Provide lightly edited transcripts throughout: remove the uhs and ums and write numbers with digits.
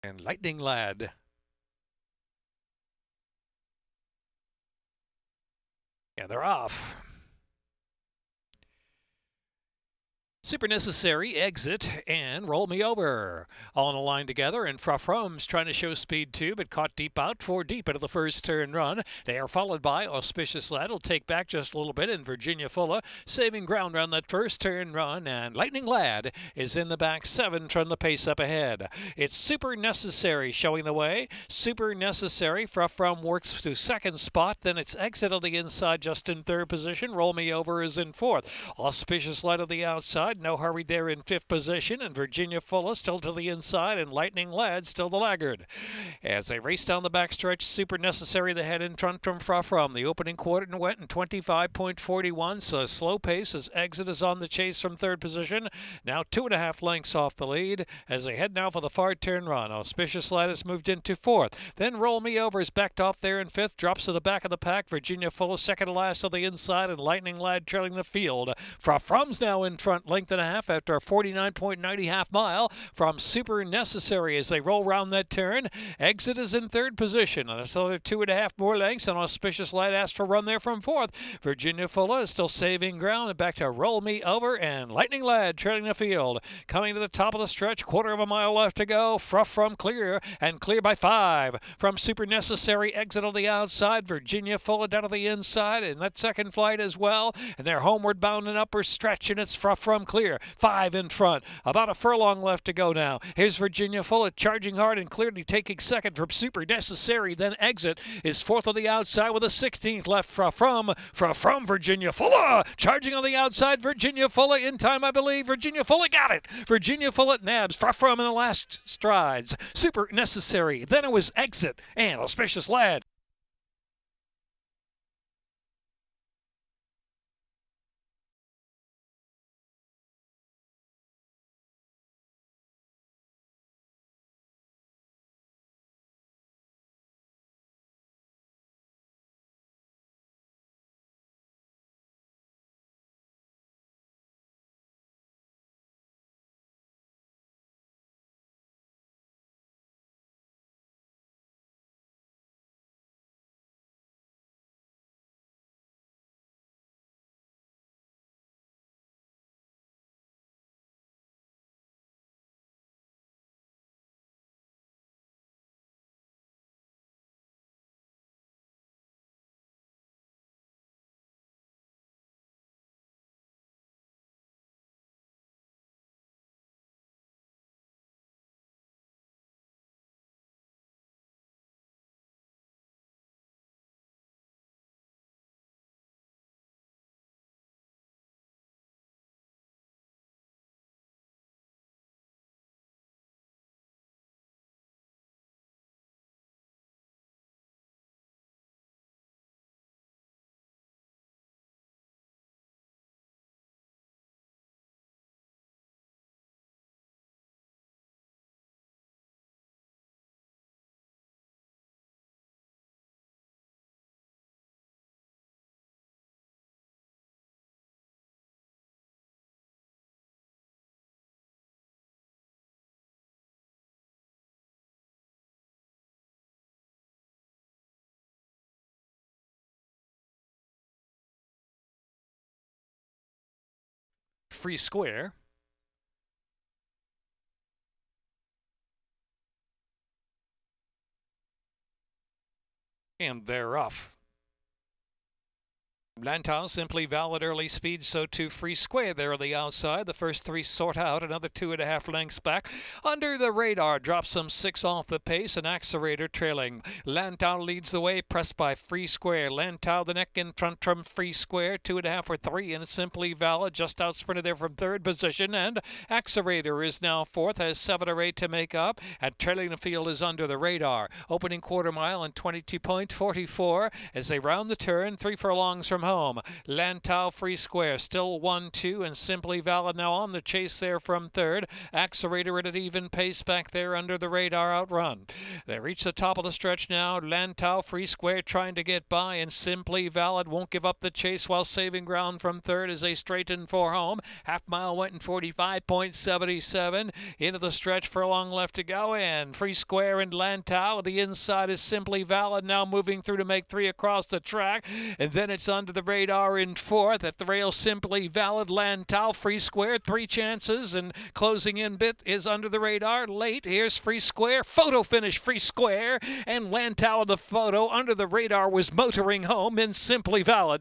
And Lightning Lad. And they're off. Super Necessary, Exit, and Roll Me Over. All in a line together, and Frum's trying to show speed too, but caught deep out, 4 deep into the first turn run. They are followed by Auspicious Lad, will take back just a little bit, and Virginia Fulla saving ground around that first turn run, and Lightning Lad is in the back 7, trying to pace up ahead. It's Super Necessary showing the way. Super Necessary, Frum works to second spot, then it's Exit on the inside just in third position. Roll Me Over is in fourth. Auspicious Lad on the outside. No hurry there in fifth position, and Virginia Fulla still to the inside, and Lightning Lad still the laggard. As they race down the backstretch, Super Necessary the head in front from From. The opening quarter went in 25.41, so a slow pace as Exit is on the chase from third position. Now 2.5 lengths off the lead as they head now for the far turn run. Auspicious Lad has moved into fourth. Then Roll Me Over is backed off there in fifth, drops to the back of the pack. Virginia Fulla second to last on the inside, and Lightning Lad trailing the field. Frum's now in front, length and a half after a 49.90 half mile from Super Necessary as they roll round that turn. Exit is in third position, and it's another 2.5 more lengths, and Auspicious Lad asks for a run there from fourth. Virginia Fulla is still saving ground, and back to Roll Me Over, and Lightning Lad trailing the field. Coming to the top of the stretch, quarter of a mile left to go. From clear, and clear by 5. From Super Necessary, Exit on the outside. Virginia Fulla down to the inside, and that second flight as well, and they're homeward bound and upper stretch, and it's From clear. 5 in front. About a furlong left to go now. Here's Virginia Fulla charging hard and clearly taking second from Super Necessary. Then Exit is fourth on the outside with a 16th left from Virginia Fulla. Charging on the outside, Virginia Fulla in time, I believe. Virginia Fulla got it. Virginia Fulla nabs from in the last strides. Super Necessary. Then it was Exit and Auspicious Lad. Free square. And they're off. Lantau, Simply Valid, Early Speed, so too Free Square there on the outside. The first 3 sort out, another 2.5 lengths back. Under the radar, drops some 6 off the pace, and Accelerator trailing. Lantau leads the way, pressed by Free Square. Lantau the neck in front from Free Square, 2.5 or 3, and Simply Valid just out sprinted there from third position, and Accelerator is now fourth, has 7 or 8 to make up, and trailing the field is Under the Radar. Opening quarter mile in 22.44 as they round the turn, 3 furlongs from home. Lantau Free Square still 1-2, and Simply Valid now on the chase there from third. Accelerator at an even pace back there under the radar outrun. They reach the top of the stretch now. Lantau Free Square trying to get by, and Simply Valid won't give up the chase while saving ground from third as they straighten for home. Half mile went in 45.77. Into the stretch, furlong left to go, and Free Square and Lantau. The inside is Simply Valid now moving through to make three across the track, and then it's under the radar in fourth. At the rail, Simply Valid, Lantau, Free Square, three chances, and closing in bit is under the radar late. Here's Free Square, photo finish Free Square, and Lantau in the photo. Under the radar was motoring home in Simply Valid.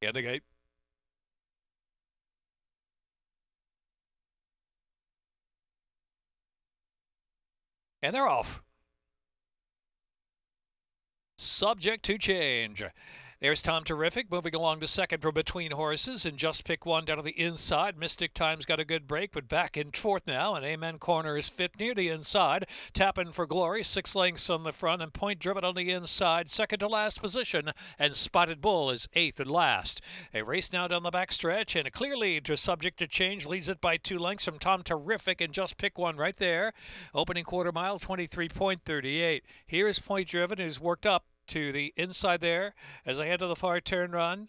At the gate. And they're off. Subject to change. There's Tom Terrific moving along to second from between horses, and Just Pick One down to the inside. Mystic Time's got a good break, but back in fourth now, and Amen Corner is fifth near the inside. Tapping for Glory, 6 lengths on the front, and Point Driven on the inside, second to last position, and Spotted Bull is eighth and last. A race now down the back stretch, and a clear lead to Subject to Change, leads it by 2 lengths from Tom Terrific, and Just Pick One right there. Opening quarter mile, 23.38. Here is Point Driven, who's worked up to the inside there as they head to the far turn run.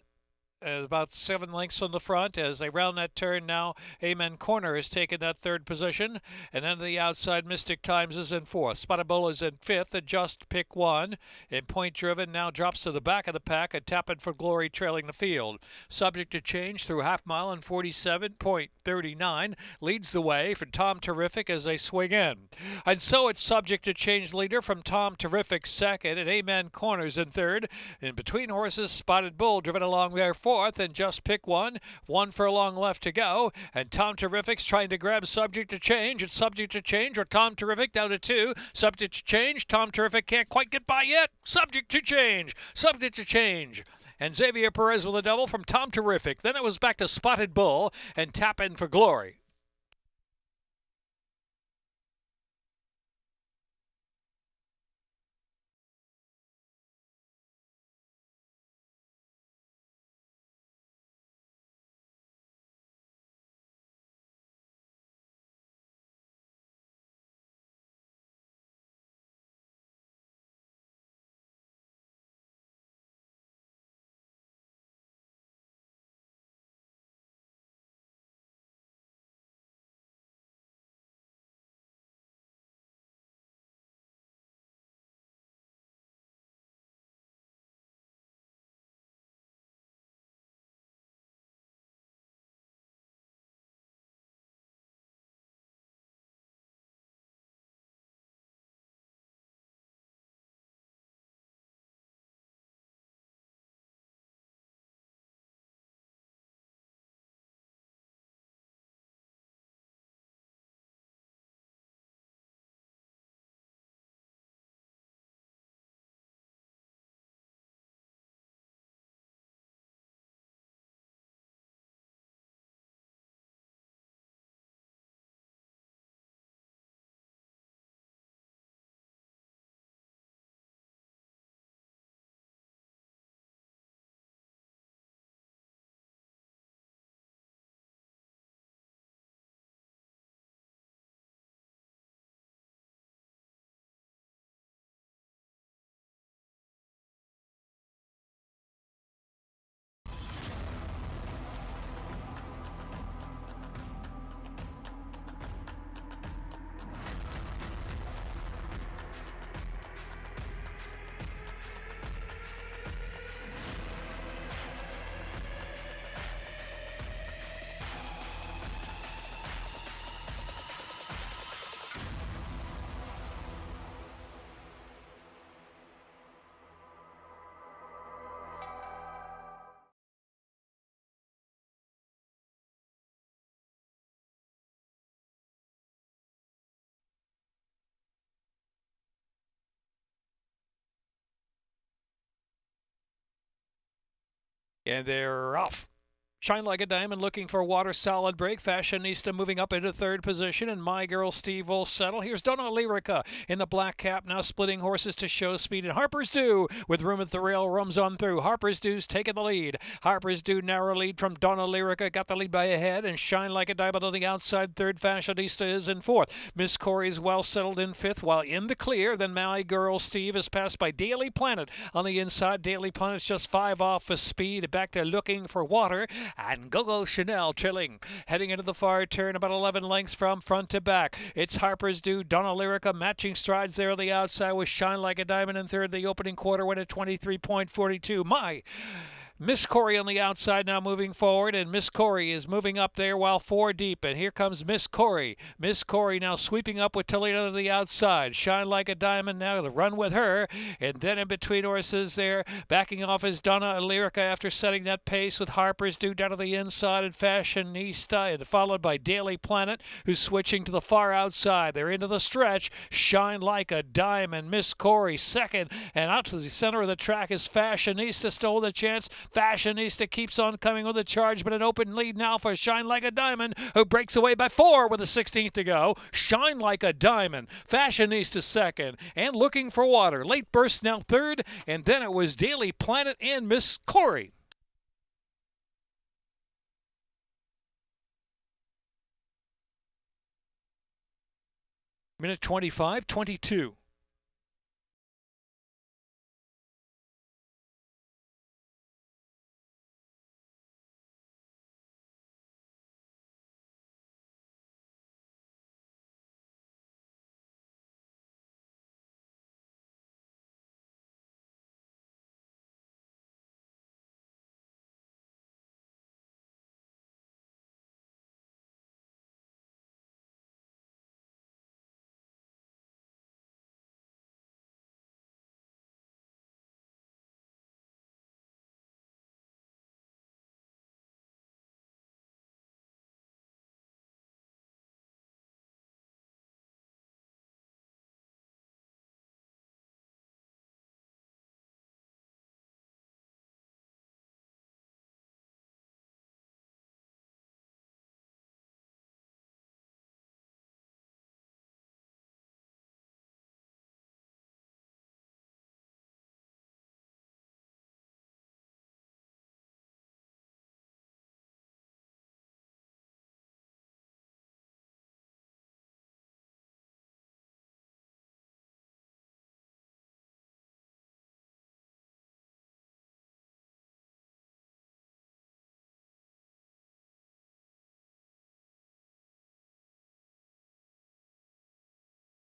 About 7 lengths on the front as they round that turn now. Amen Corner has taken that third position, and then to the outside, Mystic Times is in fourth. Spotted Bull is in fifth, and Just Pick One. And Point Driven now drops to the back of the pack, and Tapping for Glory trailing the field. Subject to Change through half mile in 47.39 leads the way for Tom Terrific as they swing in. And so it's Subject to Change leader from Tom Terrific second, and Amen Corner's in third. In between horses, Spotted Bull driven along there fourth, and Just Pick One. 1 furlong left to go, and Tom Terrific's trying to grab Subject to Change. It's Subject to Change or Tom Terrific down to 2. Subject to Change. Tom Terrific can't quite get by yet. Subject to Change. Subject to Change. And Xavier Perez with a double from Tom Terrific. Then it was back to Spotted Bull and Tapping for Glory. And they're off. Shine Like a Diamond looking for Water Solid Break. Fashionista moving up into third position. And My Girl Steve will settle. Here's Donna Lyrica in the black cap, now splitting horses to show speed. And Harper's Due with room at the rail runs on through. Harper's Due's taking the lead. Harper's Due narrow lead from Donna Lyrica. Got the lead by a head. And Shine Like a Diamond on the outside. Third, Fashionista is in fourth. Miss Corey's well settled in fifth. While in the clear, then My Girl Steve is passed by Daily Planet on the inside. Daily Planet's just 5 off for speed. Back to Looking for Water. And Go-Go Chanel trailing, heading into the far turn about 11 lengths from front to back. It's Harper's Due, Donna Lyrica matching strides there on the outside with Shine Like a Diamond in third. The opening quarter went at 23.42. Miss Corey on the outside now moving forward, and Miss Corey is moving up there while 4 deep, and here comes Miss Corey. Miss Corey now sweeping up with Toledo to the outside. Shine Like a Diamond now to run with her, and then in between horses there, backing off is Donna Lyrica after setting that pace with Harper's Due down to the inside and Fashionista, and followed by Daily Planet, who's switching to the far outside. They're into the stretch. Shine Like a Diamond. Miss Corey second, and out to the center of the track is Fashionista, stole the chance. Fashionista keeps on coming with a charge, but an open lead now for Shine Like a Diamond, who breaks away by 4 with a 16th to go. Shine Like a Diamond, Fashionista second, and Looking for Water. Late burst now third, and then it was Daily Planet and Miss Corey. Minute 25:22.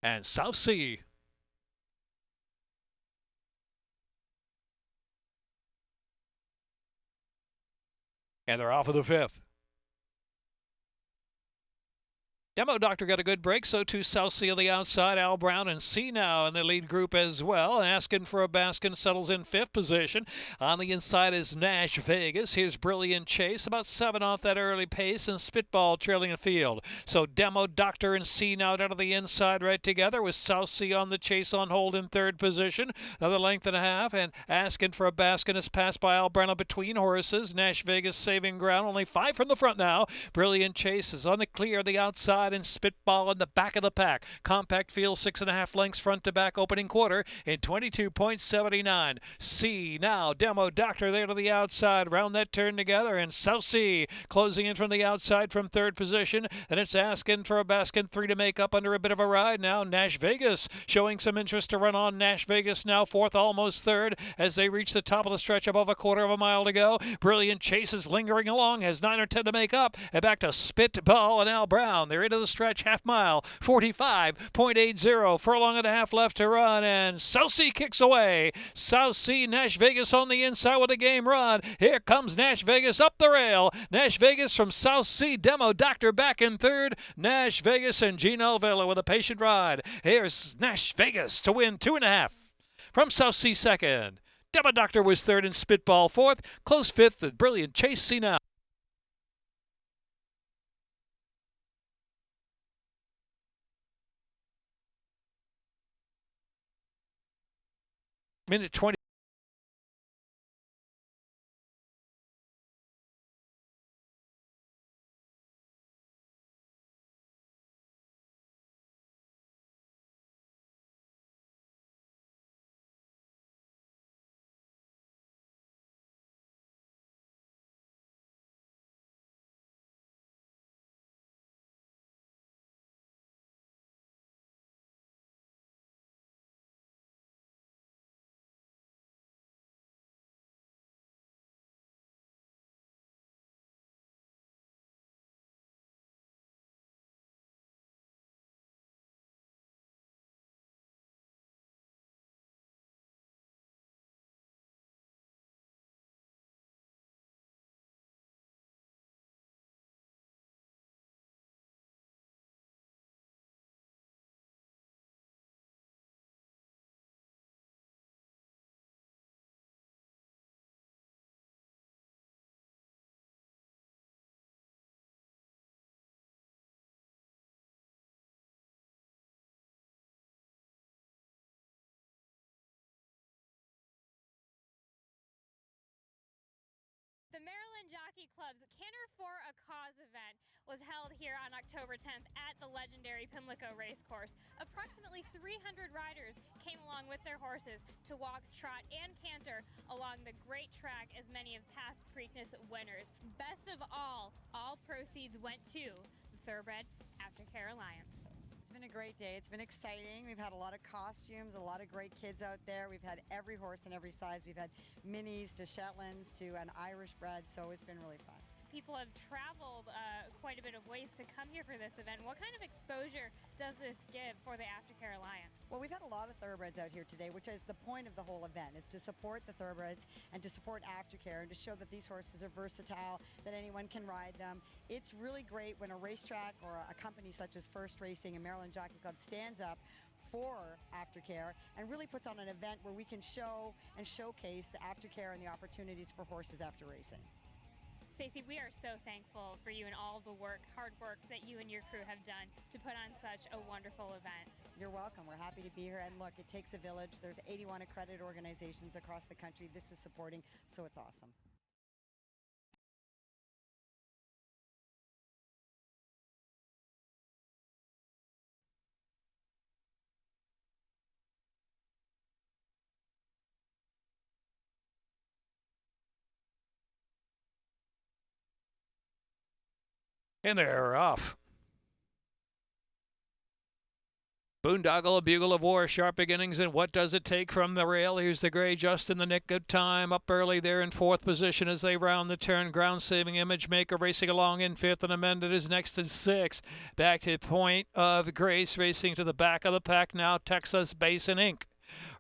And South Sea. And they're off of the fifth. Demo Doctor got a good break, so too South Sea on the outside. Al Brown and C now in the lead group as well. Asking for a Baskin settles in fifth position. On the inside is Nash Vegas. Here's Brilliant Chase, about 7 off that early pace, and Spitball trailing the field. So Demo Doctor and C now down to the inside right together with South Sea on the chase on hold in third position. Another length and a half, and Asking for a Baskin is passed by Al Brown between horses. Nash Vegas saving ground, only 5 from the front now. Brilliant Chase is on the clear, the outside, and Spitball in the back of the pack. Compact field 6.5 lengths front to back opening quarter in 22.79. C now Demo Doctor there to the outside, round that turn together, and South Sea closing in from the outside from third position. And it's Asking for a Baskin, 3 to make up under a bit of a ride now. Nash Vegas showing some interest to run on. Nash Vegas now fourth, almost third as they reach the top of the stretch, above a quarter of a mile to go. Brilliant Chase is lingering along, has 9 or 10 to make up, and back to Spitball and Al Brown. They're into the stretch, half mile, 45.80, furlong and a half left to run, and South Sea kicks away. South Sea, Nash Vegas on the inside with a game run. Here comes Nash Vegas up the rail. Nash Vegas from South Sea, Demo Doctor back in third. Nash Vegas and Gene Villa with a patient ride. Here's Nash Vegas to win 2.5. From South Sea second. Demo Doctor was third and Spitball fourth. Close fifth, the Brilliant Chase C now. Minute 20. The Maryland Jockey Club's Canter for a Cause event was held here on October 10th at the legendary Pimlico Racecourse. Approximately 300 riders came along with their horses to walk, trot, and canter along the great track as many of past Preakness winners. Best of all proceeds went to the Thoroughbred Aftercare Alliance. It's been a great day. It's been exciting. We've had a lot of costumes, a lot of great kids out there. We've had every horse in every size. We've had minis to Shetlands to an Irish bred, so it's been really fun. People have traveled quite a bit of ways to come here for this event. What kind of exposure does this give for the Aftercare Alliance? Well, we've had a lot of thoroughbreds out here today, which is the point of the whole event, is to support the thoroughbreds and to support Aftercare and to show that these horses are versatile, that anyone can ride them. It's really great when a racetrack or a company such as First Racing and Maryland Jockey Club stands up for Aftercare and really puts on an event where we can show and showcase the Aftercare and the opportunities for horses after racing. Stacey, we are so thankful for you and all the hard work that you and your crew have done to put on such a wonderful event. You're welcome. We're happy to be here. And look, it takes a village. There's 81 accredited organizations across the country. This is supporting, so it's awesome. And they're off. Boondoggle, a bugle of war, sharp beginnings, and what does it take from the rail? Here's the gray just in the nick of time, up early there in fourth position as they round the turn. Ground-saving Image Maker racing along in fifth, and Amended is next in sixth. Back to Point of Grace racing to the back of the pack now, Texas Basin Inc.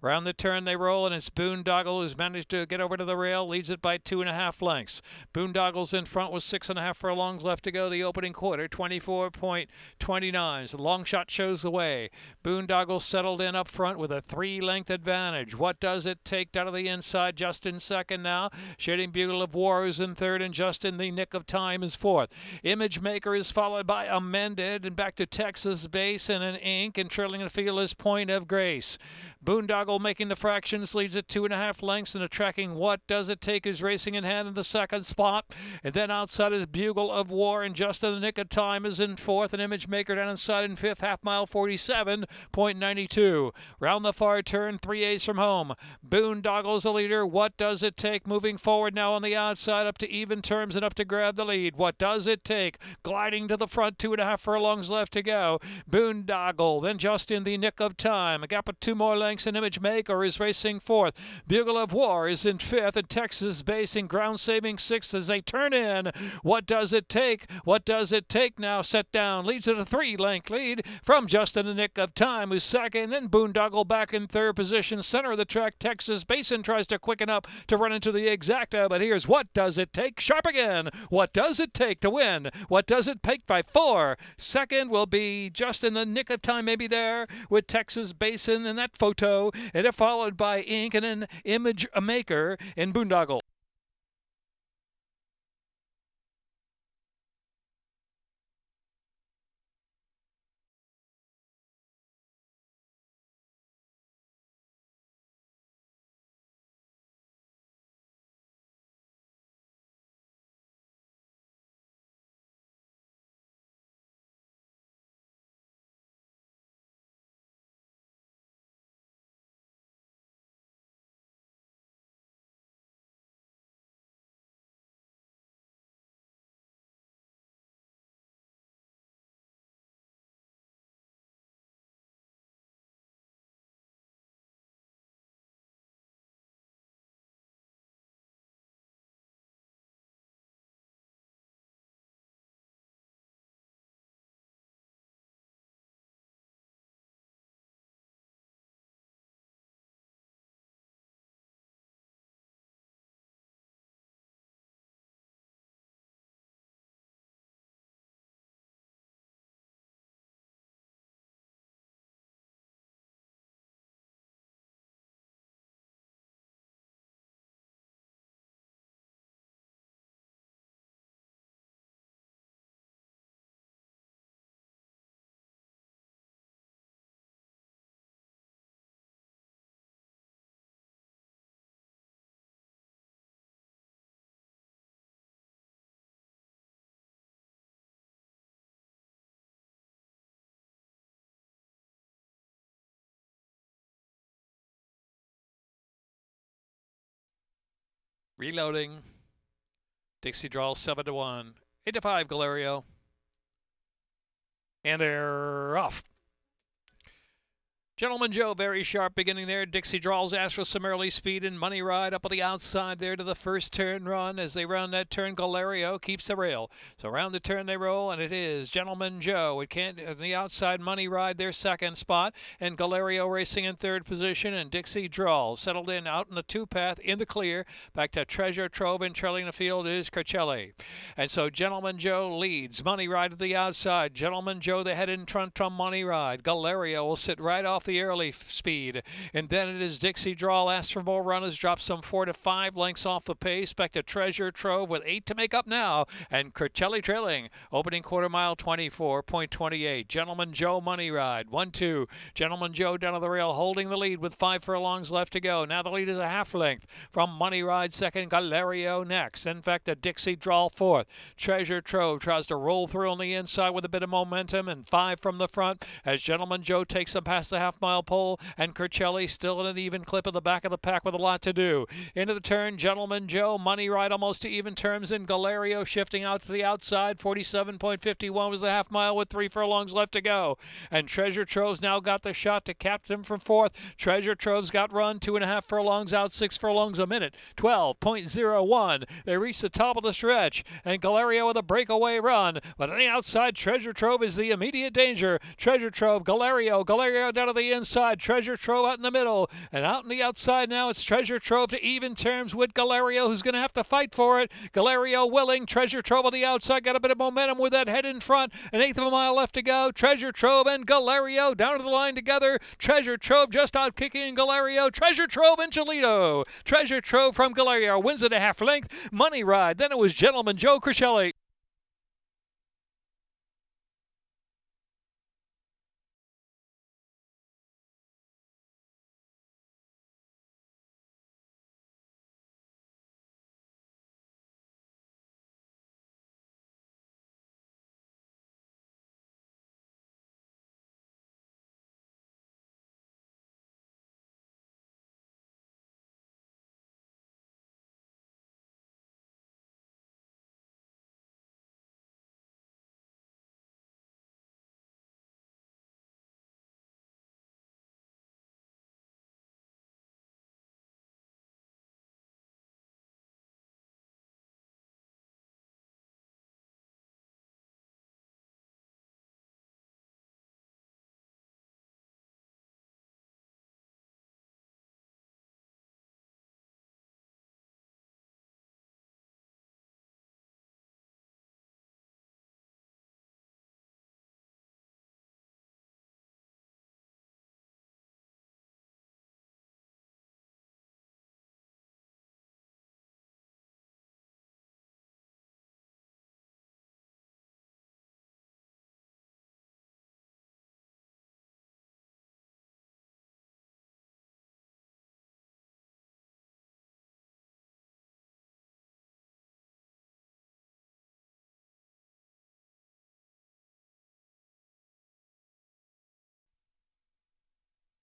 Round the turn they roll, and it's Boondoggle who's managed to get over to the rail, leads it by 2.5 lengths. Boondoggle's in front with 6.5 furlongs left to go the opening quarter, 24.29. The long shot shows the way. Boondoggle settled in up front with a 3-length advantage. What does it take down to the inside? Just in second now. Shading Bugle of War is in third, and just in the nick of time is fourth. Image Maker is followed by Amended, and back to Texas Basin and Inc. and trailing the field is Point of Grace. Boondoggle making the fractions, leads at 2.5 lengths, and tracking What Does It Take is racing in hand in the second spot. And then outside is Bugle of War, and just in the nick of time is in fourth, and Image Maker down inside in fifth, half mile 47.92. Round the far turn, 3/8 from home. Boondoggle's the leader. What Does It Take moving forward now on the outside up to even terms and up to grab the lead. What Does It Take gliding to the front, 2.5 furlongs left to go. Boondoggle then just in the nick of time, a gap of 2 more lengths, and Image Maker is racing fourth. Bugle of War is in fifth, and Texas Basin ground-saving sixth as they turn in. What Does It Take? What Does It Take now set down, leads at a 3-length lead from just in the nick of time, who's second, and Boondoggle back in third position. Center of the track, Texas Basin tries to quicken up to run into the exacta, but here's What Does It Take? Sharp again. What does it take to win? What does it take by 4? Second will be just in the nick of time, maybe there, with Texas Basin in that photo, and it followed by Inc. and an Image Maker in Boondoggle. Reloading. Dixie draws 7-1. 8-5, Galerio. And they're off. Gentleman Joe, very sharp beginning there. Dixie draws, asks for some early speed and money ride up on the outside there to the first turn run. As they round that turn, Galerio keeps the rail. So around the turn they roll, and it is Gentleman Joe. It can't the outside money ride their second spot, and Galerio racing in third position, and Dixie draws. Settled in out in the two path in the clear. Back to Treasure Trove, and trailing the field is Cricelli. And so Gentleman Joe leads. Money ride to the outside. Gentleman Joe the head in front from Money ride. Galerio will sit right off the early speed, and then it is Dixie Draw. Asks for more runners, drops some 4 to 5 lengths off the pace. Back to Treasure Trove with 8 to make up now, and Cricelli trailing. Opening quarter mile 24.28. Gentleman Joe Money ride 1-2. Gentleman Joe down to the rail, holding the lead with 5 furlongs left to go. Now the lead is a half length from Money ride second, Galerio next. In fact, a Dixie Draw fourth. Treasure Trove tries to roll through on the inside with a bit of momentum, and 5 from the front as Gentleman Joe takes them past the half-mile pole, and Cricelli still in an even clip at the back of the pack with a lot to do. Into the turn, Gentleman Joe, Money ride almost to even terms, and Galerio shifting out to the outside. 47.51 was the half mile with 3 furlongs left to go. And Treasure Trove's now got the shot to capture him from fourth. Treasure Trove's got run 2.5 furlongs out, 6 furlongs a minute. 12.01. They reach the top of the stretch, and Galerio with a breakaway run. But on the outside, Treasure Trove is the immediate danger. Treasure Trove, Galerio down to the inside. Treasure Trove out in the middle, and out on the outside now it's Treasure Trove to even terms with Galerio, who's going to have to fight for it. Galerio willing. Treasure Trove on the outside got a bit of momentum with that head in front. An eighth of a mile left to go. Treasure Trove and Galerio down to the line together. Treasure Trove just out kicking Galerio. Treasure Trove and Cholito. Treasure Trove from Galerio wins it a half length. Money ride. Then it was Gentleman Joe Cricelli.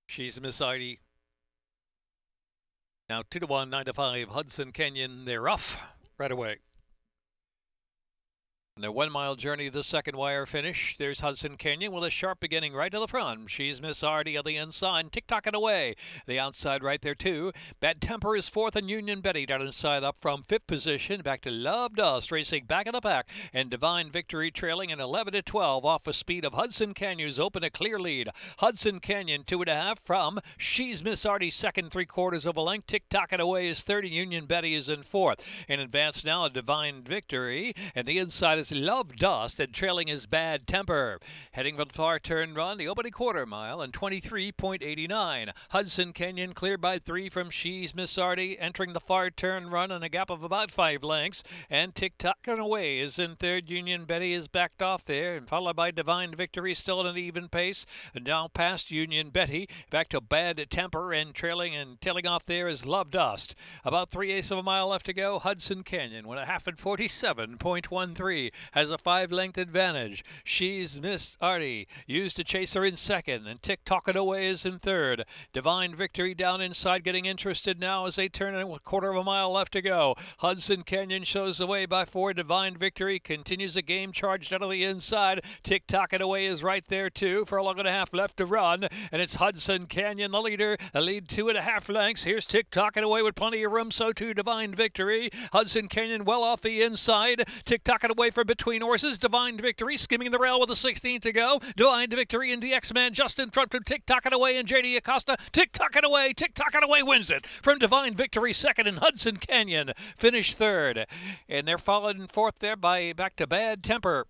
She's Miss Heidi. Now 2-1, 9-5. Hudson Canyon, they're off right away. And their 1 mile journey to the second wire finish. There's Hudson Canyon with a sharp beginning right to the front. She's Miss Hardy on the inside, tick-tocking away. The outside right there too. Bad Temper is fourth, and Union Betty down inside up from fifth position. Back to Love Dust racing back in the pack, and Divine Victory trailing in 11-12 off a speed of Hudson Canyon's open a clear lead. Hudson Canyon 2.5 from She's Miss Hardy second, 3/4 of a length. Tick-tocking away is third, and Union Betty is in fourth. In advance now a Divine Victory, and the inside is Love Dust, and trailing is Bad Temper. Heading for the far turn run, the opening quarter mile, and 23.89. Hudson Canyon cleared by 3 from She's Miss Hardy, entering the far turn run in a gap of about 5 lengths. And tick-tocking away is in third. Union Betty is backed off there, and followed by Divine Victory, still at an even pace. And now past Union Betty, back to Bad Temper, and tailing off there is Love Dust. About 3/8 of a mile left to go. Hudson Canyon, 1.5 and 47.13. has a 5-length advantage. She's missed Artie, used to chase her in second, and Tick-Tocking Away is in third. Divine Victory down inside, getting interested now as they turn in, with a quarter of a mile left to go. Hudson Canyon shows the way by 4. Divine Victory continues the game, charged out of the inside. Tick-Tocking Away is right there too, for a long and a half left to run, and it's Hudson Canyon the leader. A lead 2.5 lengths. Here's Tick-Tocking Away with plenty of room, so too Divine Victory. Hudson Canyon well off the inside. Tick-Tocking Away from between horses. Divine Victory skimming the rail with a 16 to go. Divine Victory and the X-Man just in front from Tick-Tocking Away and JD Acosta. Tick-Tocking Away wins it from Divine Victory second, and Hudson Canyon finished third. And they're followed in fourth there by Back to Bad Temper.